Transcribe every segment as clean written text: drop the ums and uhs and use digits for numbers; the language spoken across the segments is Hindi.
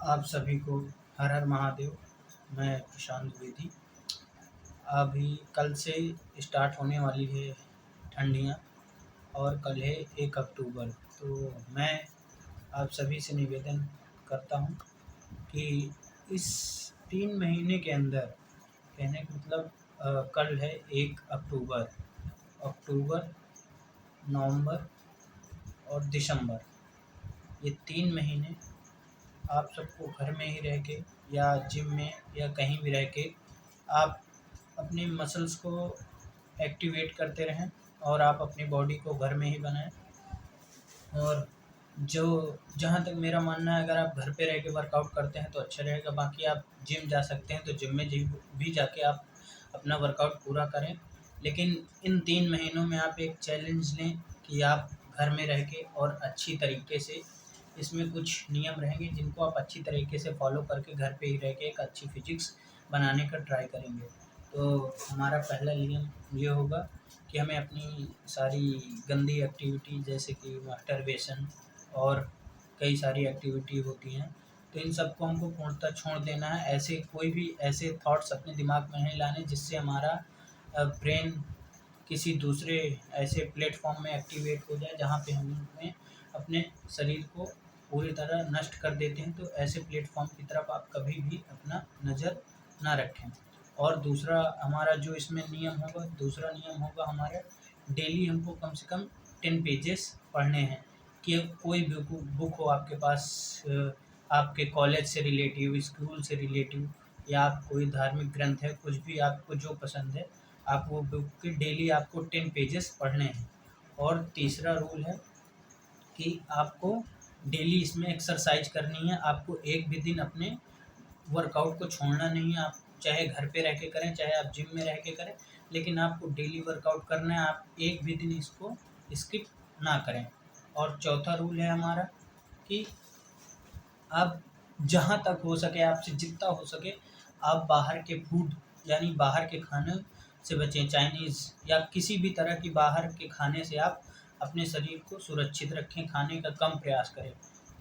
आप सभी को हर हर महादेव। मैं प्रशांत द्विवेदी। अभी कल से स्टार्ट होने वाली है ठंडियाँ और कल है 1 अक्टूबर। तो मैं आप सभी से निवेदन करता हूँ कि इस 3 महीने के अंदर, कहने का मतलब कल है 1 अक्टूबर, अक्टूबर, नवंबर और दिसंबर, ये 3 महीने आप सबको घर में ही रह के या जिम में या कहीं भी रह के आप अपनी मसल्स को एक्टिवेट करते रहें और आप अपनी बॉडी को घर में ही बनाएं। और जो जहाँ तक मेरा मानना है, अगर आप घर पे रह के वर्कआउट करते हैं तो अच्छा रहेगा। बाकी आप जिम जा सकते हैं तो जिम में भी जाके आप अपना वर्कआउट पूरा करें। लेकिन इन 3 महीनों में आप एक चैलेंज लें कि आप घर में रह के और अच्छी तरीके से, इसमें कुछ नियम रहेंगे जिनको आप अच्छी तरीके से फॉलो करके घर पे ही रह के एक अच्छी फिजिक्स बनाने का ट्राई करेंगे। तो हमारा पहला नियम ये होगा कि हमें अपनी सारी गंदी एक्टिविटी जैसे कि मास्टरबेशन और कई सारी एक्टिविटी होती हैं, तो इन सबको हमको पूर्णतः छोड़ देना है। ऐसे कोई भी ऐसे थॉट्स अपने दिमाग में नहीं लाने जिससे हमारा ब्रेन किसी दूसरे ऐसे प्लेटफॉर्म में एक्टिवेट हो जाए जहाँ पे हमें अपने शरीर को पूरी तरह नष्ट कर देते हैं। तो ऐसे प्लेटफॉर्म की तरफ आप कभी भी अपना नज़र ना रखें। और दूसरा हमारा जो इसमें नियम होगा, दूसरा नियम होगा हमारा, डेली हमको कम से कम 10 पेजेस पढ़ने हैं। कि कोई भी बुक हो आपके पास, आपके कॉलेज से रिलेटिव, स्कूल से रिलेटिव, या आप कोई धार्मिक ग्रंथ है, कुछ भी आपको जो पसंद है, आप वो बुक के डेली आपको 10 पेजेस पढ़ने हैं। और तीसरा रूल है कि आपको डेली इसमें एक्सरसाइज करनी है। आपको एक भी दिन अपने वर्कआउट को छोड़ना नहीं है। आप चाहे घर पे रह के करें, चाहे आप जिम में रह के करें, लेकिन आपको डेली वर्कआउट करना है। आप एक भी दिन इसको स्किप ना करें। और चौथा रूल है हमारा कि आप जहाँ तक हो सके, आपसे जितना हो सके, आप बाहर के फूड यानी बाहर के खाने से बचें। चाइनीज़ या किसी भी तरह की बाहर के खाने से आप अपने शरीर को सुरक्षित रखें, खाने का कम प्रयास करें।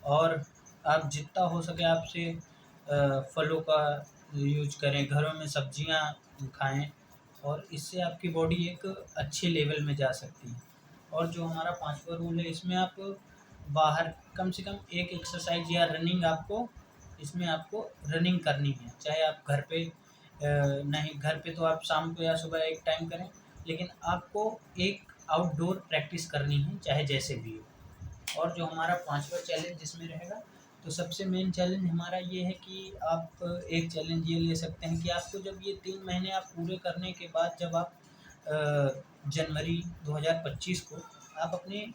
और आप जितना हो सके आपसे फलों का यूज करें, घरों में सब्जियां खाएं, और इससे आपकी बॉडी एक अच्छे लेवल में जा सकती है। और जो हमारा पांचवा रूल है, इसमें आप बाहर कम से कम एक एक्सरसाइज या रनिंग आपको, इसमें आपको रनिंग करनी है। चाहे आप घर पे नहीं, घर पे तो आप शाम को या सुबह एक टाइम करें, लेकिन आपको एक आउटडोर प्रैक्टिस करनी है, चाहे जैसे भी हो। और जो हमारा पांचवा चैलेंज इसमें रहेगा, तो सबसे मेन चैलेंज हमारा ये है कि आप एक चैलेंज ये ले सकते हैं कि आपको जब ये 3 महीने आप पूरे करने के बाद, जब आप जनवरी 2025 को आप अपने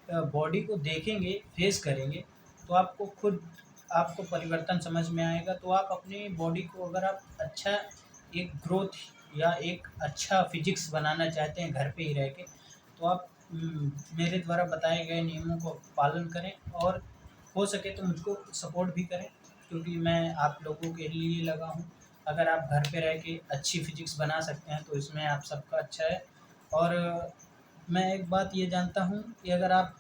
बॉडी को देखेंगे, फेस करेंगे, तो आपको खुद आपको परिवर्तन समझ में आएगा। तो आप अपनी बॉडी को, अगर आप अच्छा एक ग्रोथ या एक अच्छा फिजिक्स बनाना चाहते हैं घर पे ही रह के, तो आप मेरे द्वारा बताए गए नियमों को पालन करें। और हो सके तो मुझको सपोर्ट भी करें, क्योंकि मैं आप लोगों के लिए लगा हूँ। अगर आप घर पे रह के अच्छी फिजिक्स बना सकते हैं तो इसमें आप सबका अच्छा है। और मैं एक बात ये जानता हूँ कि अगर आप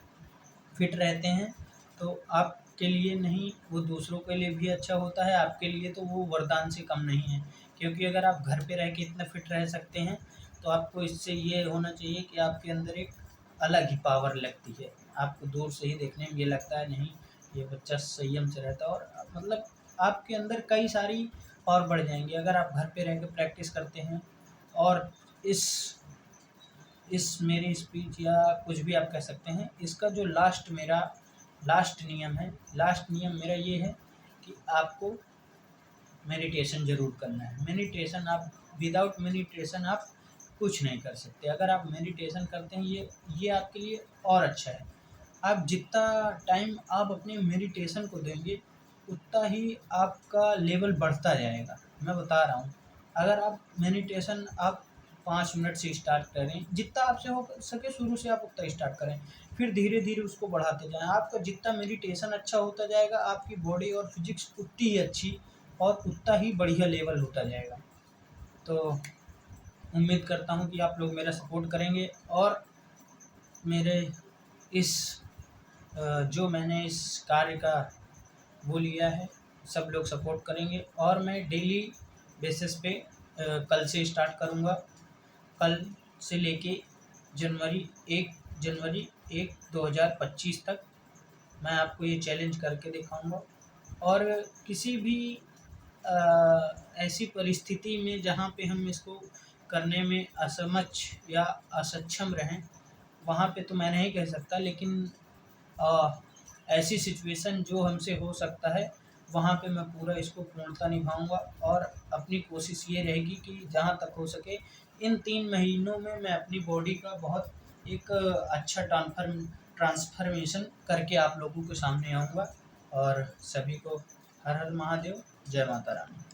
फिट रहते हैं तो आपके लिए नहीं, वो दूसरों के लिए भी अच्छा होता है। आपके लिए तो वो वरदान से कम नहीं है। क्योंकि अगर आप घर पे रह के इतना फिट रह सकते हैं, तो आपको इससे ये होना चाहिए कि आपके अंदर एक अलग ही पावर लगती है। आपको दूर से ही देखने में ये लगता है, नहीं ये बच्चा संयम से रहता है, और मतलब आपके अंदर कई सारी पावर बढ़ जाएंगी अगर आप घर पे रह के प्रैक्टिस करते हैं। और इस मेरी स्पीच या कुछ भी आप कह सकते हैं, इसका जो मेरा लास्ट नियम है, लास्ट नियम मेरा ये है कि आपको मेडिटेशन ज़रूर करना है। मेडिटेशन, आप विदाउट मेडिटेशन आप कुछ नहीं कर सकते। अगर आप मेडिटेशन करते हैं, ये आपके लिए और अच्छा है। आप जितना टाइम आप अपने मेडिटेशन को देंगे, उतना ही आपका लेवल बढ़ता जाएगा। मैं बता रहा हूँ, अगर आप मेडिटेशन आप 5 मिनट से स्टार्ट करें, जितना आपसे हो सके शुरू से आप उतना स्टार्ट करें, फिर धीरे धीरे उसको बढ़ाते जाएं। आपका जितना मेडिटेशन अच्छा होता जाएगा, आपकी बॉडी और फिजिक्स उतनी ही अच्छी और उतना ही बढ़िया लेवल होता जाएगा। तो उम्मीद करता हूँ कि आप लोग मेरा सपोर्ट करेंगे। और मेरे इस जो मैंने इस कार्य का वो लिया है, सब लोग सपोर्ट करेंगे और मैं डेली बेसिस पे कल से स्टार्ट करूँगा। कल से लेके जनवरी 1 2025 तक मैं आपको ये चैलेंज करके दिखाऊँगा। और किसी भी ऐसी परिस्थिति में जहाँ पे हम इसको करने में असमक्ष या असक्षम रहें, वहाँ पे तो मैं नहीं कह सकता, लेकिन ऐसी सिचुएशन जो हमसे हो सकता है वहाँ पे मैं पूरा इसको पूर्णतः निभाऊँगा। और अपनी कोशिश ये रहेगी कि जहाँ तक हो सके इन 3 महीनों में मैं अपनी बॉडी का बहुत एक अच्छा ट्रांसफ़ॉर्मेशन करके आप लोगों के सामने आऊँगा। और सभी को हर हर महादेव, जय माता रानी।